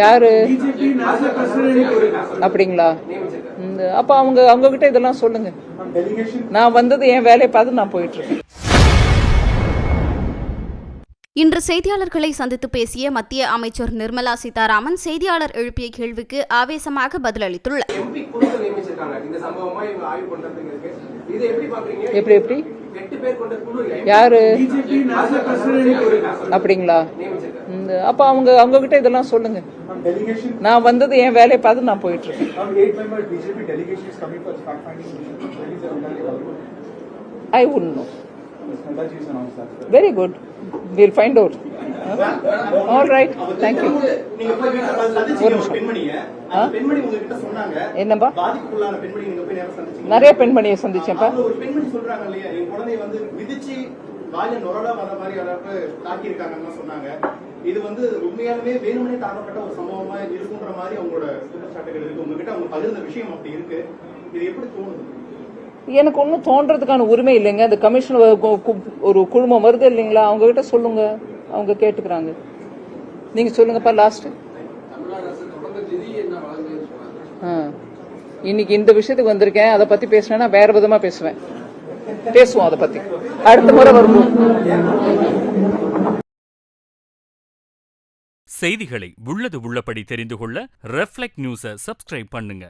யாரு அப்படிங்களா? அப்ப அவங்க கிட்ட இதெல்லாம் சொல்லுங்க. நான் வந்தது என் வேலையை பார்த்து நான் போயிட்டு இருக்கேன். இன்று செய்தியாளர்களை சந்தித்து பேசிய மத்திய அமைச்சர் நிர்மலா சீதாராமன் செய்தியாளர் எழுப்பிய கேள்விக்கு ஆவேசமாக பதிலளித்துள்ளார். எப்படி எப்படி யாரு அப்படிங்களா? அப்ப அவங்க கிட்ட இதெல்லாம் சொல்லுங்க. நான் வந்தது என் வேலையை பார்த்து நான் போயிட்டு இருக்கேன். I wouldn't know. Very good. We'll find out. All right. Thank you. என்னப்பா? நிறைய பெண்மணியை சந்திச்சேன்ப்பா. இது வந்து உண்மையாலுமே வேணும்னே தாக்கப்பட்ட ஒரு சம்பவமா இருக்குன்ற மாதிரி அவங்களோட குற்றச்சாட்டுகள் இருக்கு. உங்ககிட்ட அவங்க பகிர்ந்த விஷயம் அப்படி இருக்கு. இது எப்படி தோணுது? எனக்கு ஒன்றும் தோன்றதுக்கான உரிமை இல்லைங்க. அந்த கமிஷன் ஒரு குழுமம் வருது இல்லைங்களா, அவங்க கிட்ட சொல்லுங்க, அவங்க கேட்டுக்கிறாங்க. நீங்க சொல்லுங்கப்பா. லாஸ்ட் இன்னைக்கு இந்த விஷயத்துக்கு வந்திருக்கேன். அதை பத்தி பேசினா வேற விதமா பேசுவோம். அதை பத்தி அடுத்த முறை வருவோம். செய்திகளை உள்ளது உள்ளபடி தெரிந்து கொள்ள ரெஃப்ளெக்ட் நியூஸை சப்ஸ்கிரைப் பண்ணுங்க.